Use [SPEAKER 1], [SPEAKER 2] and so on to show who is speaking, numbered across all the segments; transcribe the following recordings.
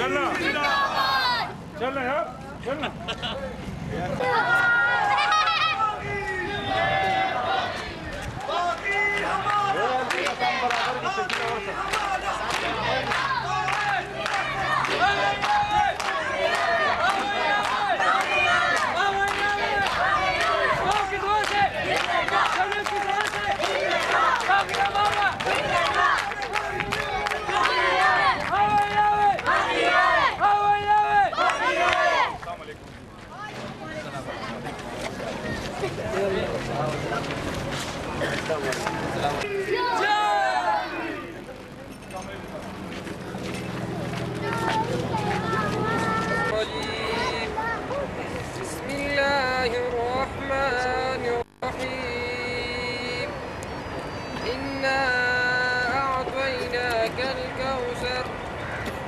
[SPEAKER 1] चलना चलना यार चलना।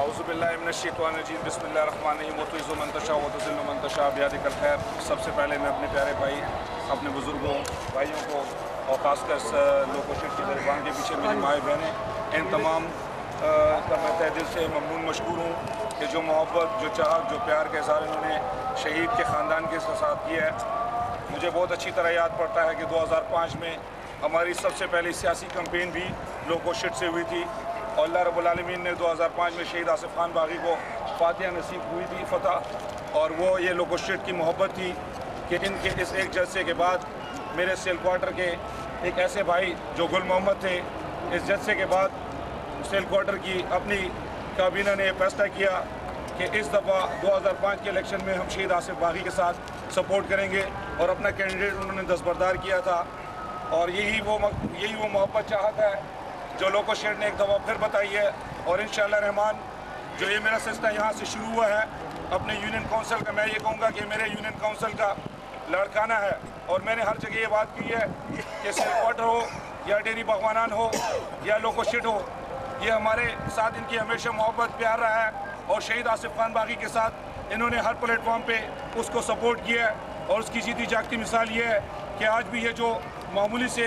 [SPEAKER 1] अऊज़ु बिल्लाहि मिनश्शैतानिर्रजीम बिस्मिल्लाहिर्रहमानिर्रहीम व तुइज़्ज़ु मन तशा व तुज़िल्लु मन तशा बियदिकल खैर। सबसे पहले मैं अपने प्यारे भाई, अपने बुज़ुर्गों भाइयों को और ख़ासकर लोगों के दरबान के पीछे मेरी माएँ बहनें, इन तमाम का मैं तहे दिल से ममनून मशकूर हूँ कि जो मोहब्बत, जो चाहत, जो प्यार का इज़हार इन्होंने शहीद के ख़ानदान के साथ किया है। मुझे बहुत अच्छी तरह याद पड़ता है कि 2005 में हमारी सबसे पहली सियासी कैंपेन भी लोगों शिट से हुई थी और अल्लाह रब्बुल आलमीन ने 2005 में शहीद आसिफ खान बागी को फातिहा नसीब हुई थी फ़तह। और वो ये लोगों शिट की मोहब्बत थी कि इनके इस एक जलसे के बाद मेरे सेल क्वार्टर के एक ऐसे भाई जो गुल मोहम्मद थे, इस जलसे के बाद सेल क्वार्टर की अपनी काबीना ने फैसला किया कि इस दफ़ा 2005 के इलेक्शन में हम शहीद आसिफ बागी के साथ सपोर्ट करेंगे और अपना कैंडिडेट उन्होंने दस्तबरदार किया था। और यही वो मोहब्बत चाहत है जो लोगों शेर ने एक दफ़ा फिर बताई है। और इंशाअल्लाह रहमान जो ये मेरा सिलसिला यहाँ से शुरू हुआ है अपने यूनियन काउंसिल का, मैं ये कहूँगा कि मेरे यूनियन काउंसिल का लड़काना है। और मैंने हर जगह ये बात की है कि सेल क्वार्टर हो या डेरी बागवानान हो या लोको शिट हो, ये हमारे साथ इनकी हमेशा मोहब्बत प्यार रहा है। और शहीद आसिफ खान बागी के साथ इन्होंने हर प्लेटफॉर्म पे उसको सपोर्ट किया है। और उसकी जीती जागती मिसाल ये है कि आज भी ये जो मामूली से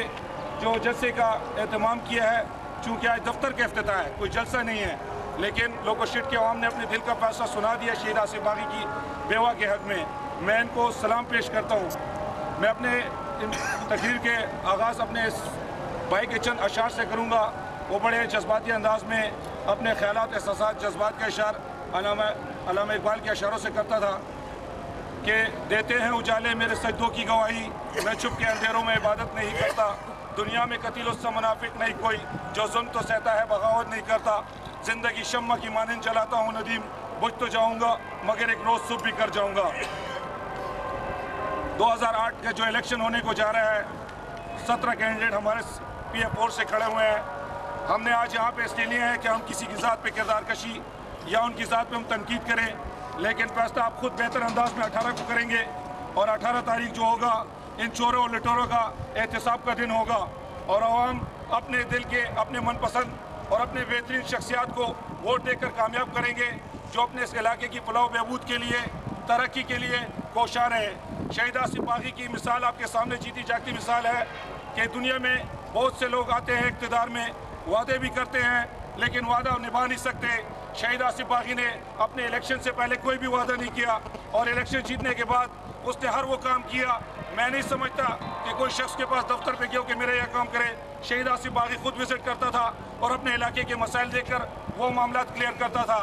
[SPEAKER 1] जो जलसे का एहतमाम किया है, चूँकि आज दफ्तर का इफ्तिताह है, कोई जलसा नहीं है, लेकिन लोको शिट के अवाम ने अपने दिल का फैसला सुना दिया शहीद आसिफ बागी की बेवा के हक़ में। मैं इनको सलाम पेश करता हूँ। मैं अपने तकरीर के आगाज़ अपने इस भाई के चंद अशार से करूँगा। वो बड़े जज्बाती अंदाज में अपने ख्यालात, एहसासात, जज्बात का इशार अल्लामा इकबाल के अशारों से करता था कि देते हैं उजाले मेरे सजदों की गवाही, मैं छुप के अंधेरों में इबादत नहीं करता। दुनिया में कतील उससे मुनाफिक नहीं कोई, जो जुल्म तो सहता है बगावत नहीं करता। ज़िंदगी शम्मा की मानंद जलाता हूँ नदीम, बुझ तो जाऊँगा मगर एक रोज़ सुबह भी कर जाऊँगा। 2008 का जो इलेक्शन होने को जा रहा है, 17 कैंडिडेट हमारे PF4 से खड़े हुए हैं। हमने आज यहाँ पे इसलिए लिए हैं कि हम किसी की ज़ात पे किरदार कशी या उनकी ज़ात पे हम तनकीद करें, लेकिन फैसला आप खुद बेहतर अंदाज में 18 को करेंगे। और 18 तारीख जो होगा इन चोरों और लटोरों का एहतसाब का दिन होगा और आवाम अपने दिल के, अपने मनपसंद और अपने बेहतरीन शख्सियात को वोट देकर कामयाब करेंगे, जो अपने इस इलाके की फलाह बहबूद के लिए, तरक्की के लिए कोशा रहे। शहीद आसिफ बागी की मिसाल आपके सामने जीती जागती मिसाल है कि दुनिया में बहुत से लोग आते हैं इक़्तिदार में, वादे भी करते हैं लेकिन वादा निभा नहीं सकते। शहीद आसिफ बागी ने अपने इलेक्शन से पहले कोई भी वादा नहीं किया और इलेक्शन जीतने के बाद उसने हर वो काम किया। मैं नहीं समझता कि कोई शख्स के पास दफ्तर पे गया कि मेरा यह काम करे। शहीद आसिफ बागी खुद विजिट करता था और अपने इलाके के मसाइल देखकर वो मामला क्लियर करता था।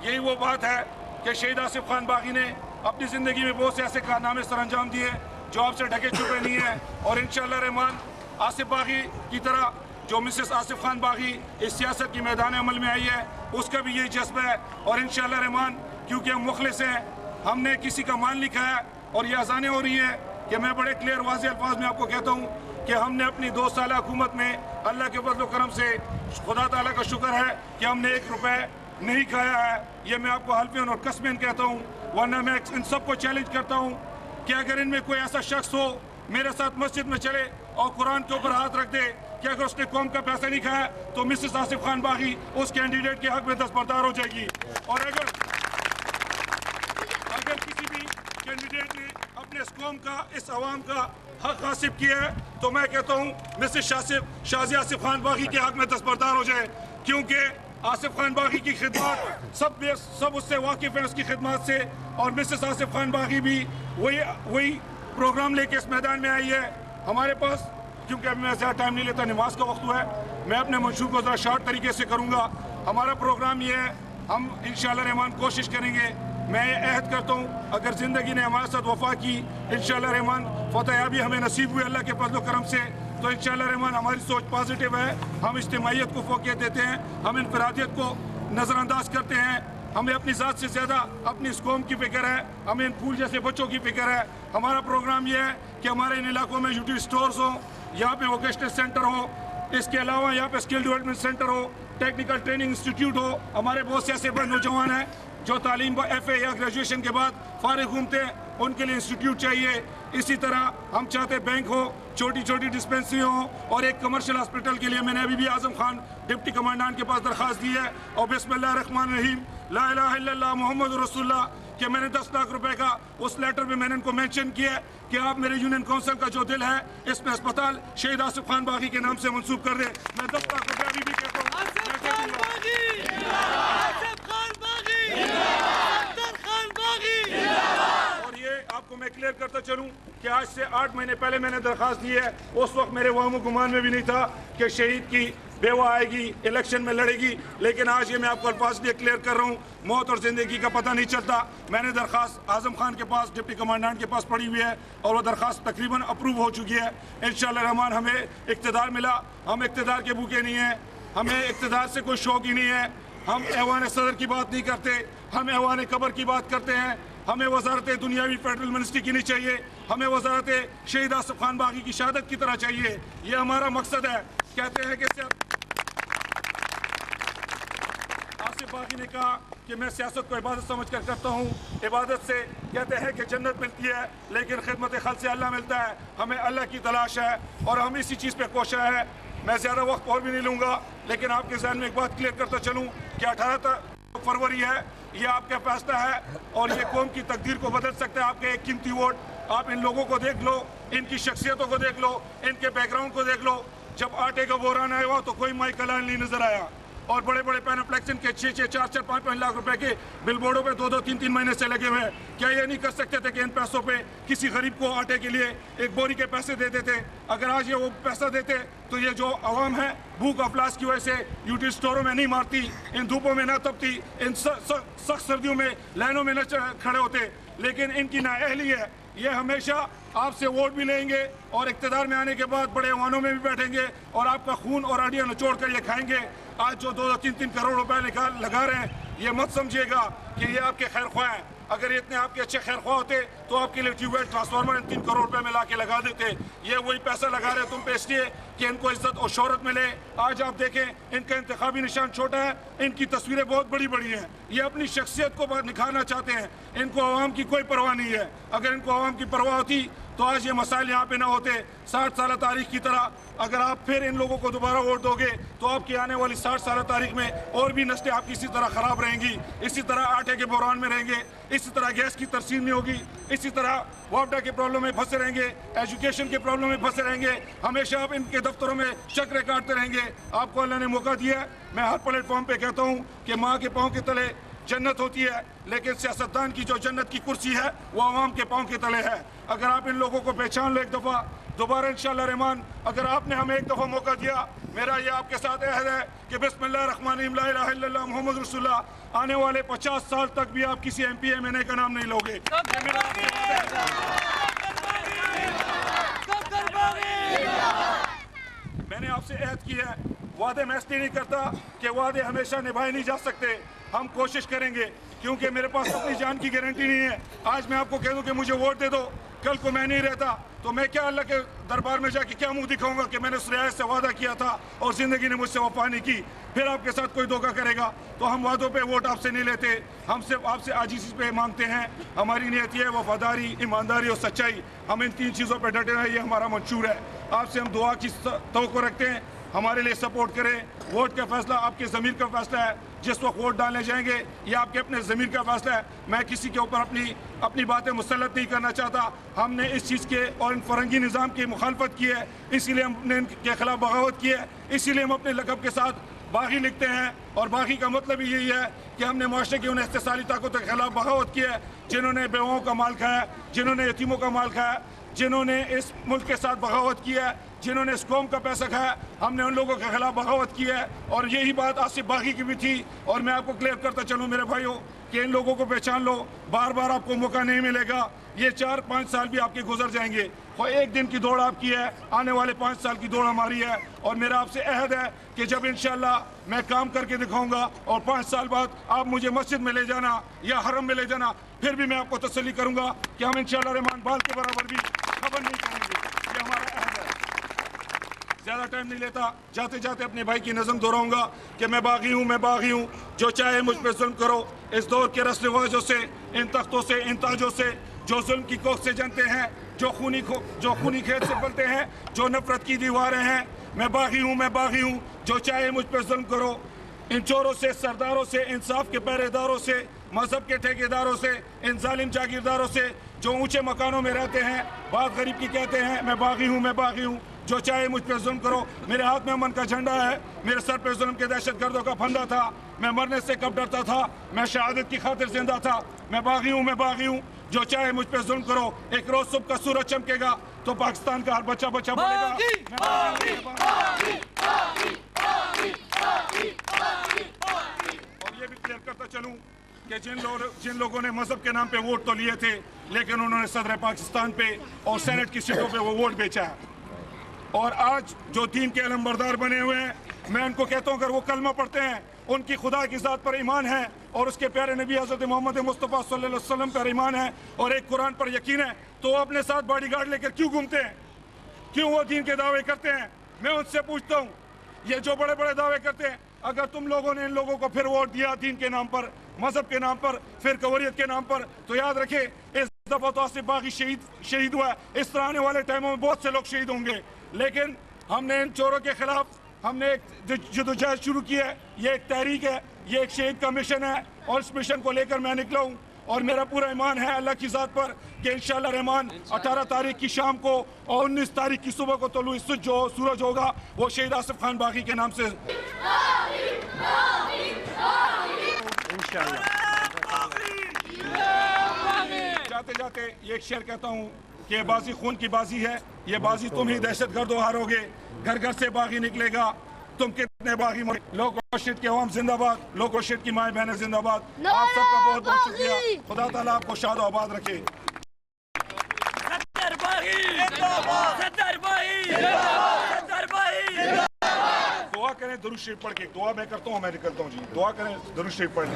[SPEAKER 1] यही वो बात है कि शहीद आसिफ खान बागी ने अपनी ज़िंदगी में बहुत से ऐसे कारनामे सर अंजाम दिए जो आपसे ढके छुपे नहीं हैं। और इंशाअल्लाह रहमान आसिफ बागी की तरह जो मिसेस आसिफ खान बागी इस सियासत की मैदान अमल में आई है, उसका भी यही जज्बा है। और इंशाअल्लाह रहमान क्योंकि हम मुखलिस हैं, हमने किसी का माल नहीं खाया, और ये अजानें हो रही हैं कि मैं बड़े क्लियर वाज़ेह अल्फाज में आपको कहता हूँ कि हमने अपनी 2 साल हुकूमत में अल्लाह के फज़ल करम से खुदा ताला का शुक्र है कि हमने 1 रुपये नहीं खाया है। ये मैं आपको हल्फियन और कसमेन कहता हूँ, वरना मैं इन सबको चैलेंज करता हूँ कि अगर इनमें कोई ऐसा शख्स हो मेरे साथ मस्जिद में चले और कुरान के ऊपर हाथ रख दे कि अगर उसने कौम का पैसा नहीं खाया तो मिसेस आसिफ खान बागी उस कैंडिडेट के हक में दस्तबरदार हो जाएगी। और अगर किसी भी कैंडिडेट ने अपने इस कौम का, इस अवाम का हक हासिल किया है तो मैं कहता हूँ मिसेस शाज़िया आसिफ खान बागी के हक में दस्तबरदार हो जाए, क्योंकि आसिफ खान बागी की खिदमत सब उससे वाकिफ़ है, उसकी खिदमत से। और मिसेस आसिफ खान बागी भी वही प्रोग्राम लेके इस मैदान में आई है हमारे पास। क्योंकि अभी मैं ज़्यादा टाइम नहीं लेता, नमाज का वक्त हुआ है, मैं अपने मंशूर को ज़रा शॉर्ट तरीके से करूँगा। हमारा प्रोग्राम ये है, हम इंशाअल्लाह रहमान कोशिश करेंगे, मैं ये अहद करता हूँ अगर ज़िंदगी ने हमारे साथ वफा की इंशाअल्लाह रहमान फतह भी हमें नसीब हुई अल्लाह के फज़ल करम से, तो इंशाअल्लाह रहमान हमारी सोच पॉजिटिव है। हम इज्तिमाइयत को फ़ोकियत देते हैं, हम इनफरादियत को नज़रअंदाज करते हैं, हमें अपनी ज़ात से ज़्यादा अपनी इस कौम की फ़िक्र है, हमें इन फूल जैसे बच्चों की फ़िक्र है। हमारा प्रोग्राम ये है कि हमारे इन इलाकों में यूटी स्टोर्स हों, यहाँ पे वोकेशनल सेंटर हो, इसके अलावा यहाँ पे स्किल डेवलपमेंट सेंटर हो, टेक्निकल ट्रेनिंग इंस्टीट्यूट हो। हमारे बहुत से ऐसे बड़े नौजवान हैं जो तालीम FA या ग्रेजुएशन के बाद फारिग घूमते हैं, उनके लिए इंस्टीट्यूट चाहिए। इसी तरह हम चाहते बैंक हो, छोटी छोटी डिस्पेंसरी हो, और एक कमर्शियल हॉस्पिटल के लिए मैंने अभी भी आज़म खान डिप्टी कमांडेंट के पास दरख्वास्त दी है। और बिस्मिल्लाह रहमान रहीम ला इलाहा इल्लल्लाह मुहम्मद रसूलुल्लाह कि मैंने 10 लाख रुपए का उस लेटर में मैंने इनको मेंशन किया कि आप मेरे यूनियन काउंसिल का जो दिल है इसमें अस्पताल शहीद आसिफ खान बागी के नाम से मंसूब कर दे। मैं 10 लाख रुपए अभी भी कहता हूँ। और ये आपको मैं क्लियर करता चलूँ कि आज से 8 महीने पहले मैंने दरख्वास्त दी है, उस वक्त मेरे वामो गुमान में भी नहीं था कि शहीद की बेवा आएगी, इलेक्शन में लड़ेगी, लेकिन आज ये मैं आपको अल्फाज लिए क्लियर कर रहा हूँ, मौत और ज़िंदगी का पता नहीं चलता। मैंने दरख्वास्त आज़म खान के पास, डिप्टी कमांडेंट के पास पड़ी हुई है और वो दरख्वास्त तकरीबन अप्रूव हो चुकी है। इंशाअल्लाह रहमान हमें इक़्तिदार मिला, हम इक़्तिदार के भूखे नहीं हैं, हमें इक़्तिदार से कोई शौक ही नहीं है। हम ऐवान सदर की बात नहीं करते, हम ऐवान कबर की बात करते हैं। हमें वजारत दुनियावी फेडरल मिनिस्ट्री की नहीं चाहिए, हमें वजारत शहीद आसिफ खान बागी की शहादत की तरह चाहिए। ये हमारा मकसद है। कहते हैं कि आसिफ बागी ने कहा कि मैं सियासत को इबादत समझ कर करता हूँ, इबादत से कहते हैं कि जन्नत मिलती है, लेकिन खिदमत खल्क़ से अल्लाह मिलता है। हमें अल्लाह की तलाश है और हम इसी चीज़ पे कोशिश है। मैं ज़्यादा वक्त और भी नहीं लूँगा, लेकिन आपके ज़हन में एक बात क्लियर करता चलूँ कि 18 फरवरी है, ये आपका फैसला है और ये कौम की तकदीर को बदल सकता है। आपके एक कीमती वोट, आप इन लोगों को देख लो, इनकी शख्सियतों को देख लो, इनके बैकग्राउंड को देख लो। जब आटे का बोरान आया हुआ तो कोई माई कलान नहीं नजर आया, और बड़े बड़े पैनाप्लेक्सन के 6-6, 4-4, 5-5 लाख रुपए के बिलबोर्डों पे 2-2, 3-3 महीने से लगे हुए हैं। क्या ये नहीं कर सकते थे कि इन पैसों पे किसी गरीब को आटे के लिए एक बोरी के पैसे दे देते? अगर आज ये वो पैसा देते तो ये जो आवाम है भूख अफलास की वजह से यूटी स्टोरों में नहीं मारती, इन धूपों में ना तपती, इन सख्त सर्दियों में लाइनों में न खड़े होते। लेकिन इनकी नाअहली है, ये हमेशा आपसे वोट भी लेंगे और इक़्तिदार में आने के बाद बड़े ऐवानों में भी बैठेंगे और आपका खून और हड्डियां निचोड़ कर ये खाएंगे। आज जो 2-3 करोड़ रुपए लगा रहे हैं, ये मत समझिएगा कि ये आपके खैर ख्वाह हैं। अगर ये इतने आपके अच्छे खैर ख्वाह होते तो आपके लिए ट्यूबवेल ट्रांसफार्मर 3 करोड़ रुपए में ला के लगा देते। ये वही पैसा लगा रहे तुम पे इसलिए कि इनको इज्जत और शोहरत मिले। आज आप देखें, इनका इंतखाबी निशान छोटा है, इनकी तस्वीरें बहुत बड़ी बड़ी हैं। ये अपनी शख्सियत को निखारना चाहते हैं, इनको आवाम की कोई परवाह नहीं है। अगर इनको आवाम की परवाह होती तो आज ये मसाइल यहाँ पे ना होते। 60 साल तारीख की तरह अगर आप फिर इन लोगों को दोबारा वोट दोगे तो आपकी आने वाली 60 साल तारीख में और भी नस्लें आपकी इसी तरह ख़राब रहेंगी, इसी तरह आटे के बहरान में रहेंगे, इसी तरह गैस की तरसीम नहीं होगी, इसी तरह वापडा के प्रॉब्लम में फंसे रहेंगे, एजुकेशन के प्रॉब्लम में फंसे रहेंगे। हमेशा आप इनके दफ्तरों में चक्रे काटते रहेंगे। आपको अल्लाह ने मौका दिया है। मैं हर प्लेटफॉर्म पे कहता हूँ कि माँ के पाँव के तले जन्नत होती है, लेकिन सियासतदान की जो जन्नत की कुर्सी है वो आवाम के पाँव के तले है। अगर आप इन लोगों को पहचान लो एक दफ़ा, दोबारा इंशाअल्लाह रहमान अगर आपने हमें एक दफ़ा मौका दिया, मेरा ये आपके साथ अहद है कि बिस्मिल्लाह रहमान रहीम ला इलाहा इल्लल्लाह मुहम्मद रसूलुल्लाह, आने वाले 50 साल तक भी आप किसी MP MNA का नाम नहीं लोगे। मैंने आपसे अहद की है, वादे मैं इसलिए नहीं करता कि वादे हमेशा निभाए नहीं जा सकते। हम कोशिश करेंगे, क्योंकि मेरे पास अपनी जान की गारंटी नहीं है। आज मैं आपको कह दूं कि मुझे वोट दे दो, कल को मैं नहीं रहता तो मैं क्या अल्लाह के दरबार में जाके क्या मुंह दिखाऊंगा कि मैंने उस रियायत से वादा किया था और ज़िंदगी ने मुझसे वफा नहीं की। फिर आपके साथ कोई धोखा करेगा तो हम वादों पे वोट आपसे नहीं लेते, हम सिर्फ आपसे आजीज़ी पे मांगते हैं। हमारी नीयत ये है वफादारी, ईमानदारी और सच्चाई। हम इन 3 चीज़ों पर डटे हैं, ये हमारा मंशूर है। आपसे हम दुआ की तवक्को रखते हैं, हमारे लिए सपोर्ट करें। वोट का फैसला आपके ज़मीर का फैसला है, जिस वक्त वोट डालने जाएंगे ये आपके अपने ज़मीर का फैसला है। मैं किसी के ऊपर अपनी बातें मुसल्लत नहीं करना चाहता। हमने इस चीज़ के और इन फरंगी निज़ाम की मुखालफत की है, इसीलिए हमने इनके खिलाफ बगावत की है, इसीलिए हम अपने लक़ब के साथ बागी लिखते हैं। और बागी का मतलब ही यही है कि हमने माशरे की उन इस्तेसाली ताकतों के खिलाफ बगावत की है जिन्होंने बेवाओं का माल खाया, जिन्होंने यतीमों का माल खाया, जिन्होंने इस मुल्क के साथ बगावत की है, जिन्होंने इस कौम का पैसा खाया। हमने उन लोगों के खिलाफ बगावत की है और यही बात आसिफ बागी की भी थी। और मैं आपको क्लियर करता चलूँ मेरे भाइयों कि इन लोगों को पहचान लो, बार बार आपको मौका नहीं मिलेगा। ये 4-5 साल भी आपके गुजर जाएंगे और एक दिन की दौड़ आपकी है, आने वाले 5 साल की दौड़ हमारी है। और मेरा आपसे अहद है कि जब इंशाल्लाह मैं काम करके दिखाऊंगा और 5 साल बाद आप मुझे मस्जिद में ले जाना या हरम में ले जाना, फिर भी मैं आपको तसल्ली करूंगा कि हम इंशाल्लाह रहमान बाल के बराबर भी खबर नहीं करेंगे। ये हमारा अहद है। ज़्यादा टाइम नहीं लेता, जाते जाते अपने भाई की नज़म दोहराऊंगा कि मैं बागी हूँ, जो चाहे मुझ पर जुल्म करो। इस दौर के रस्म रिवाजों से, इन तख्तों से, इन ताजों से जो जुल्म की कोख से जनते हैं, जो खूनी खेत से पलते हैं, जो नफरत की दीवारें हैं। मैं बागी हूँ, जो चाहे मुझ पर जुल्म करो। इन चोरों से, सरदारों से, इंसाफ के पहरेदारों से, मजहब के ठेकेदारों से, इन जालिम जागीरदारों से जो ऊंचे मकानों में रहते हैं, बात गरीब की कहते हैं। मैं बागी हूँ, जो चाहे मुझ पर जुल्म करो। मेरे हाथ में अमन का झंडा है, मेरे सर पे जुल्म के दहशतगर्दों का फंदा था। मैं मरने से कब डरता था, मैं शहादत की खातिर जिंदा था। मैं बागी हूँ, जो चाहे मुझ पर जुल्म करो। एक रोज सुबह का सूरज चमकेगा तो पाकिस्तान का हर बच्चा बोलेगा और ये भी क्लियर करता चलूं कि जिन लोगों ने मजहब के नाम पे वोट तो लिए थे, लेकिन उन्होंने सदर पाकिस्तान पे और सेनेट की सीटों पे वो वोट बेचा है। और आज जो दीन के अलमबरदार बने हुए हैं, मैं उनको कहता हूँ अगर वो कलमा पढ़ते हैं, उनकी खुदा की ज़ात पर ईमान है और उसके प्यारे नबी हज़रत मोहम्मद मुस्तफ़ा सल्लल्लाहु अलैहि वसल्लम पर ईमान है और एक कुरान पर यकीन है, तो वो अपने साथ बॉडीगार्ड लेकर क्यों घूमते हैं? क्यों वो दीन के दावे करते हैं? मैं उनसे पूछता हूँ, ये जो बड़े बड़े दावे करते हैं, अगर तुम लोगों ने इन लोगों को फिर वोट दिया दीन के नाम पर, मजहब के नाम पर, फिर कवरियत के नाम पर, तो याद रखे इस दफा तो आसिफ बागी शहीद हुआ है। इस तरह आने वाले टाइमों में बहुत से लोग शहीद होंगे। लेकिन हमने इन चोरों के खिलाफ हमने एक जदोजहद शुरू की है। ये एक तहरीक है, ये एक शहीद का मिशन है और इस मिशन को लेकर मैं निकला हूँ। और मेरा पूरा ईमान है अल्लाह की ज़ात पर कि इंशाअल्लाह रहमान 18 तारीख की शाम को और 19 तारीख की सुबह को तलुई जो सूरज होगा वो शहीद आसिफ खान बागी के नाम से इंशाअल्लाह। जाते जाते ये एक शेर कहता हूँ कि ये बाजी खून की बाजी है, ये बाजी तुम ही दहशतगर्दों हारोगे। घर घर से बागी निकलेगा, तुम कितने बागी मरे। लोकोशित के अवाम जिंदाबाद, लोकोशित की माए बहनें जिंदाबाद। आप सबका बहुत बहुत शुक्रिया। खुदा ताला आपको शाद और आबाद रखे। दुआ करें, दुरूद शरीफ पढ़ के। दुआ मैं करता हूँ, मैं निकलता हूँ जी। दुआ करें, दुरूद शरीफ पढ़ लें।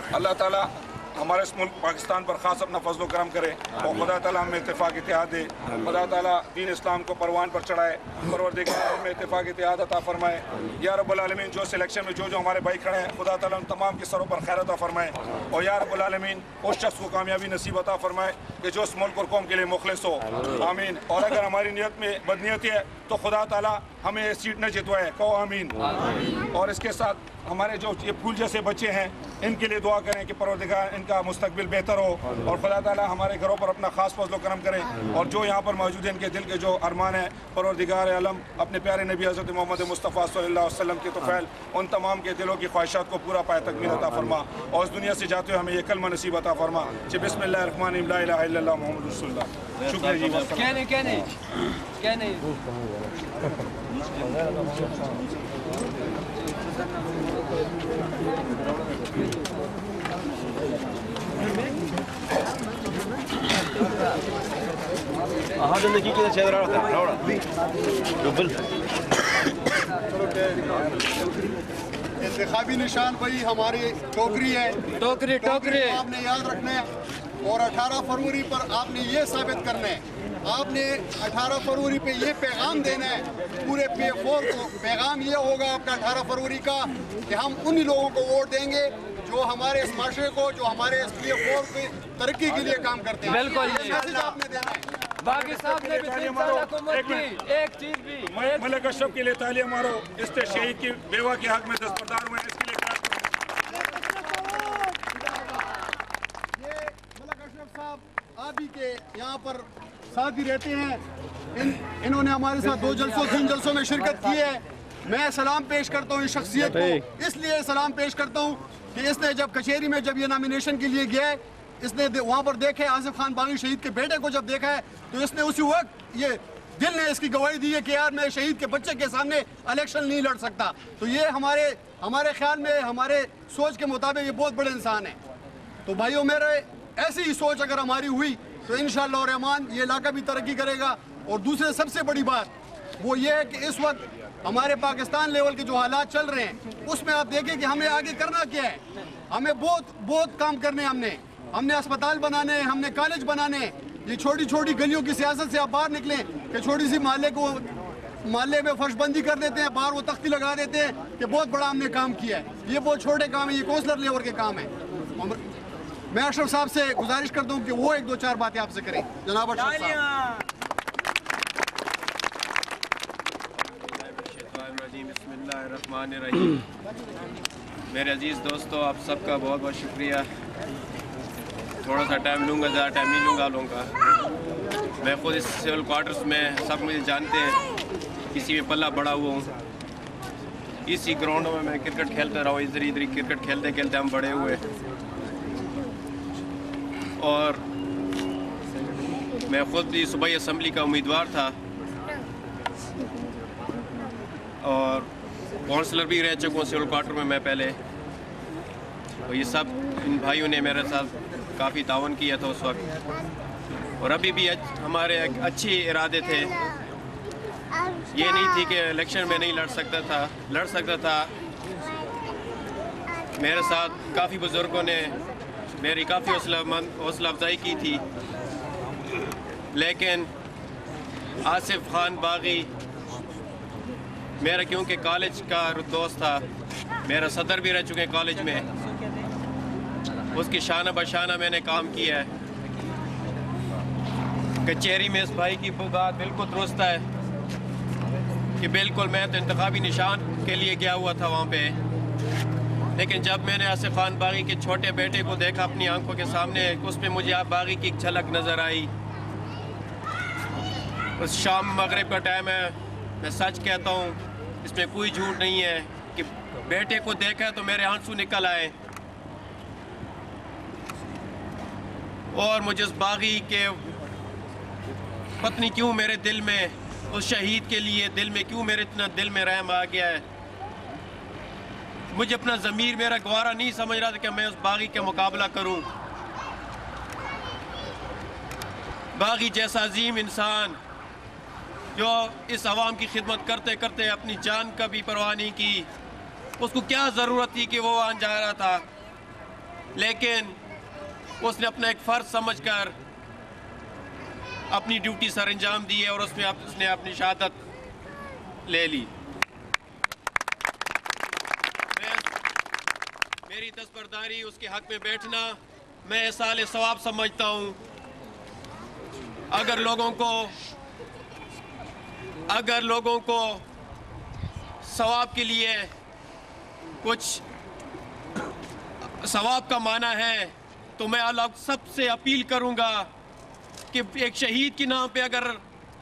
[SPEAKER 1] अल्लाह ताला हमारे इस मुल्क पाकिस्तान पर ख़ास अपना फजल करम करे और खुदा ताला हमें इत्तेफाक इत्तेहाद दे। खुदा ताला दीन इस्लाम को परवान पर चढ़ाए, परवरदिगार हमें इत्तेफाक इत्तेहाद अता फरमाए। या रब्बुल आलमीन जो सिलेक्शन में जो हमारे भाई खड़े हैं, खुदा ताला उन तमाम के सरों पर खैर अता फरमाए। और या रब्बुल आलमीन उस शख्स को कामयाबी नसीब अता फरमाए कि जो उस मुल्क और कौम के लिए मुखलिस हो। आमीन। और अगर हमारी नीयत में बदनीयती है तो खुदा ताला हमें ये सीट न जितवाए। कहो आमीन। और इसके साथ हमारे जो ये फूल जैसे बच्चे हैं, इनके लिए दुआ करें कि परवरदिगार इनका मुस्तकबिल बेहतर हो और खुदा ताला हमारे घरों पर अपना खास फजल करम करें। और जो यहाँ पर मौजूद हैं, इनके दिल के जो अरमान है, परवरदिगार आलम अपने प्यारे नबी हज़रत मोहम्मद मुस्तफ़ा सल्लल्लाहु अलैहि वसल्लम के तुफ़ैल उन तमाम के दिलों की ख्वाहिशात को पूरा पाए तकमील अता फरमा और इस दुनिया से जाते हुए हमें ये कलमा नसीब अता फरमा। बिस्मिल्लाहिर्रहमानिर्रहीम, ला इलाहा इल्लल्लाह मुहम्मदुर रसूलुल्लाह। शुक्रिया जी।
[SPEAKER 2] Aha da dakika şeyler arada. Laura. Double.
[SPEAKER 3] इंतखाबी निशान भाई हमारी टोकरी है।
[SPEAKER 4] टोकरी टोकरी
[SPEAKER 3] आपने याद रखना है और 18 फरवरी पर आपने ये साबित करना है, आपने 18 फरवरी पे ये पैगाम देना है पूरे P4 को। पैगाम ये होगा आपका 18 फरवरी का कि हम उन्हीं लोगों को वोट देंगे जो हमारे इस माशरे को, जो हमारे इस P4 की तरक्की के लिए काम करते हैं।
[SPEAKER 4] बिल्कुल
[SPEAKER 3] ये मैसेज आपने देना है।
[SPEAKER 4] बाकी साहब ने भी 3 साल हुकूमत की, एक चीज भी
[SPEAKER 1] मलिक अशरफ के लिए तालियां मारो। इस शहीद की बेवा के हक में दस्तबरदार हुए, इसके लिए
[SPEAKER 3] ये मलिक अशरफ साहब आप ही के यहाँ पर साथ ही रहते हैं। इन्होंने हमारे साथ 2 जलसों 3 जलसों में शिरकत की है। मैं सलाम पेश करता हूँ इस शख्सियत को, इसलिए सलाम पेश करता हूँ कि इसने जब कचहरी में जब ये नॉमिनेशन के लिए गया है, इसने वहाँ पर देखे आसिफ खान बागी शहीद के बेटे को जब देखा है तो इसने उसी वक्त ये दिल ने इसकी गवाही दी है कि यार मैं शहीद के बच्चे के सामने इलेक्शन नहीं लड़ सकता। तो ये हमारे ख्याल में, हमारे सोच के मुताबिक ये बहुत बड़े इंसान है। तो भाइयों मेरे ऐसी ही सोच अगर हमारी हुई तो इंशाअल्लाह रहमान ये इलाका भी तरक्की करेगा। और दूसरे सबसे बड़ी बात वो ये है कि इस वक्त हमारे पाकिस्तान लेवल के जो हालात चल रहे हैं उसमें आप देखें कि हमें आगे करना क्या है। हमें बहुत काम करने हैं। हमने अस्पताल बनाने हैं, हमने कॉलेज बनाने हैं। ये छोटी छोटी गलियों की सियासत से आप बाहर निकलें कि छोटी सी मोहल्ले में फर्शबंदी कर देते हैं, बाहर वो तख्ती लगा देते हैं कि बहुत बड़ा हमने काम किया है। ये बहुत छोटे काम है, ये काउंसलर लेवल के काम है। मैं अशरफ साहब से गुजारिश करता हूँ कि वो 1-2-4 बातें आपसे करें। जनाब अशरफ साहब।
[SPEAKER 5] बिस्मिल्लाहिर्रहमानिर्रहीम। मेरे अजीज़ दोस्तों, आप सबका बहुत बहुत शुक्रिया। थोड़ा सा टाइम लूँगा, ज़्यादा टाइम नहीं लूँगा। मैं ख़ुद इस सिविल क्वार्टर्स में, सब मुझे जानते हैं, इसी में पल्ला बड़ा हुआ हूँ। इसी ग्राउंड में मैं क्रिकेट खेलता रहा हूँ, इधर क्रिकेट खेलते खेलते हम बड़े हुए। और मैं ख़ुद भी सूबाई असम्बली का उम्मीदवार था और काउंसलर भी रह चुका हूँ सिविल क्वार्टर में मैं पहले। तो ये सब इन भाइयों ने मेरे साथ काफ़ी तावन किया था उस वक्त, और अभी भी हमारे अच्छे इरादे थे। ये नहीं थी कि इलेक्शन में नहीं लड़ सकता था। मेरे साथ काफ़ी बुज़ुर्गों ने मेरी काफ़ी हौसला अफजाई की थी, लेकिन आसिफ खान बागी मेरा क्योंकि कॉलेज का दोस्त था, मेरा सदर भी रह चुके हैं कॉलेज में, उसकी शाना बशाना मैंने काम किया है। कचहरी में इस भाई की बात बिल्कुल दुरुस्त है कि बिल्कुल मैं तो इंतखाबी निशान के लिए गया हुआ था वहाँ पे, लेकिन जब मैंने आसिफ खान बागी के छोटे बेटे को देखा अपनी आंखों के सामने, उसमें मुझे आप बागी की एक झलक नज़र आई। उस शाम मगरिब का टाइम है, मैं सच कहता हूँ, इसमें कोई झूठ नहीं है कि बेटे को देखा तो मेरे आंसू निकल आए। और मुझे उस बागी के पत्नी क्यों मेरे दिल में, उस शहीद के लिए दिल में क्यों मेरे इतना दिल में रहम आ गया है। मुझे अपना ज़मीर मेरा गवारा नहीं समझ रहा था कि मैं उस बागी का मुकाबला करूं। बागी जैसा अजीम इंसान जो इस आवाम की खिदमत करते करते अपनी जान का भी परवाह नहीं की, उसको क्या ज़रूरत थी कि वो वहाँ जा रहा था, लेकिन उसने अपना एक फ़र्ज समझकर अपनी ड्यूटी सर अंजाम दी है और उसने अपनी शहादत ले ली। मेरी दस्तबरदारी, उसके हक में बैठना मैं साले सवाब समझता हूँ। अगर लोगों को सवाब के लिए कुछ सवाब का माना है तो मैं आप सबसे अपील करूँगा कि एक शहीद के नाम पे अगर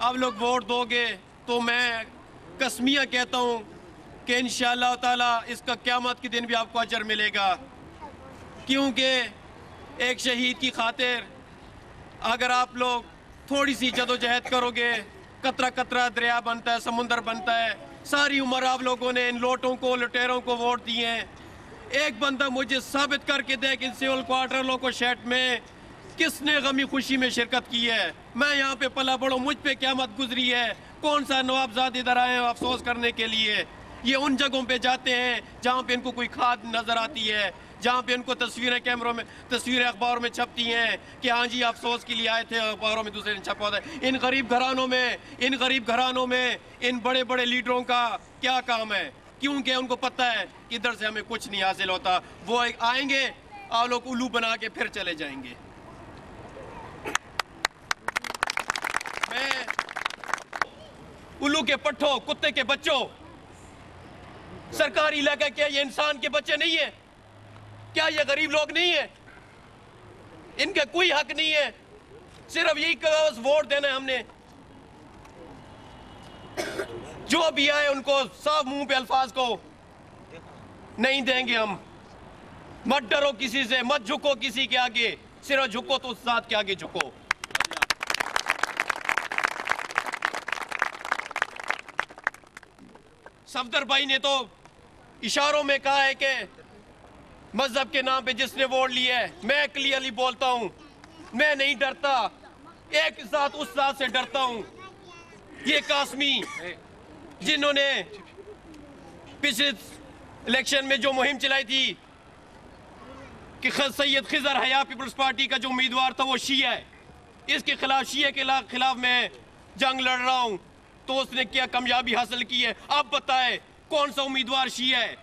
[SPEAKER 5] आप लोग वोट दोगे तो मैं कसमिया कहता हूँ कि इंशाअल्लाह ताला इसका क़यामत के दिन भी आपको अजर मिलेगा, क्योंकि एक शहीद की खातिर अगर आप लोग थोड़ी सी जदोजहद करोगे, कतरा कतरा दरिया बनता है, समुंदर बनता है। सारी उम्र आप लोगों ने इन लोटों को, लुटेरों को वोट दिए हैं। एक बंदा मुझे साबित करके दे कि सिविल क्वार्टर लोको शेट में किसने गमी खुशी में शिरकत की है? मैं यहाँ पे पला बड़ो, मुझ पे क़यामत गुजरी है। कौन सा नवाबजाद इधर आए हैं अफसोस करने के लिए? ये उन जगहों पे जाते हैं जहाँ पे इनको कोई खाद नजर आती है, जहाँ पे इनको तस्वीरें कैमरों में, तस्वीरें अखबारों में छपती हैं कि हाँ जी अफसोस के लिए आए थे, अखबारों में दूसरे ने छपा होता है। इन गरीब घरानों में इन बड़े बड़े लीडरों का क्या काम है? क्योंकि उनको पता है कि इधर से हमें कुछ नहीं हासिल होता। वो आएंगे, आप लोग उल्लू बना के फिर चले जाएंगे। मैं उल्लू के पट्ठों, कुत्ते के बच्चों, सरकारी इलाका क्या ये इंसान के बच्चे नहीं है? क्या ये गरीब लोग नहीं है? इनका कोई हक नहीं है, सिर्फ यही कागज वोट देना है हमने। जो भी आए उनको साफ मुंह पे अल्फाज को नहीं देंगे हम। मत डरो किसी से, मत झुको किसी के आगे, सिर्फ झुको तो उस जात के आगे झुको। सफदर भाई ने तो इशारों में कहा है कि मजहब के नाम पे जिसने वोट लिया है, मैं क्लियरली बोलता हूं, मैं नहीं डरता, एक साथ उस साथ से डरता हूं। ये कासमी जिन्होंने पिछले इलेक्शन में जो मुहिम चलाई थी कि सैयद खिजर हया पीपल्स पार्टी का जो उम्मीदवार था वो शिया है, इसके खिलाफ, शिया के खिलाफ मैं जंग लड़ रहा हूं, तो उसने क्या कामयाबी हासिल की है? अब बताए कौन सा उम्मीदवार शिया है?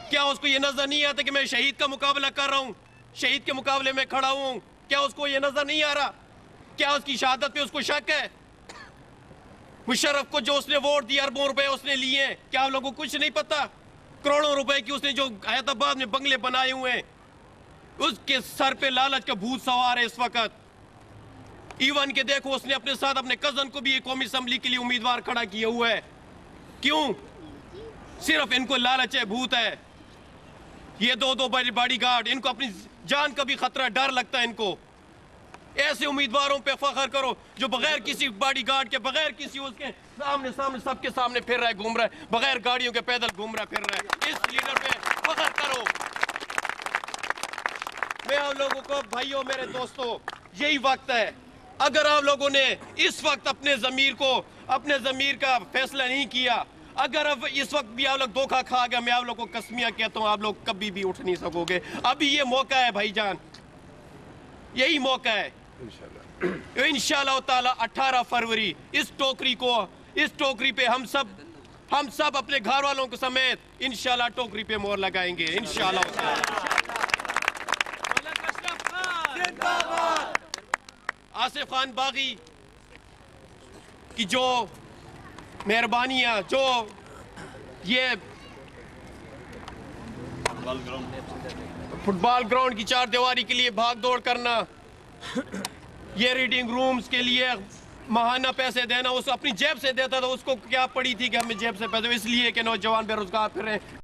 [SPEAKER 5] क्या उसको ये नजर नहीं आता कि मैं शहीद का मुकाबला कर रहा हूं, शहीद के मुकाबले में खड़ा हूं? क्या उसको ये नजर नहीं आ रहा? क्या उसकी शहादत पे उसको शक है? मुशर्रफ को जो उसने वोट दिया, अरबों रुपए उसने लिए, क्या आप लोगों को कुछ नहीं पता? करोड़ों रुपए की उसने जो हैदराबाद में बंगले बनाए हुए हैं, उसके सर पे लालच का भूत सवार है इस वक्त। इवन के देखो उसने अपने साथ अपने कजन को भी कौमी असेंबली के लिए उम्मीदवार खड़ा किया हुआ है। क्यों? सिर्फ इनको लालच है, भूत है। ये दो बॉडी गार्ड, इनको अपनी जान का भी खतरा, डर लगता है इनको। ऐसे उम्मीदवारों पे फख्र करो जो बगैर किसी बॉडी गार्ड के, बगैर किसी उसके सामने सबके सामने फिर रहा है, घूम रहा है, बगैर गाड़ियों के पैदल घूम रहा है, फिर रहा है। इस लीडर पे फख्र करो। मैं आप लोगों को, भाइयों, मेरे दोस्तों, यही वक्त है। अगर आप लोगों ने इस वक्त अपने ज़मीर का फैसला नहीं किया, अगर अब इस वक्त भी आप लोग धोखा खा गए, मैं आप लोग को कसमिया कहता हूं, आप लोग कभी भी उठ नहीं सकोगे। अभी ये मौका है भाईजान, यही मौका है। इंशाल्लाह ताला 18 फरवरी इस टोकरी पे हम सब अपने घर वालों के समेत इंशाल्लाह टोकरी पे मोहर लगाएंगे इंशाल्लाह ताला। आसिफ खान बागी की जो मेहरबानियां, जो ये फुटबॉल ग्राउंड की चार दीवारी के लिए भाग दौड़ करना, ये रीडिंग रूम्स के लिए माहाना पैसे देना, उस अपनी जेब से देता था, उसको क्या पड़ी थी कि हमें जेब से पैसे, इसलिए कि नौजवान बेरोजगार फिर रहे हैं।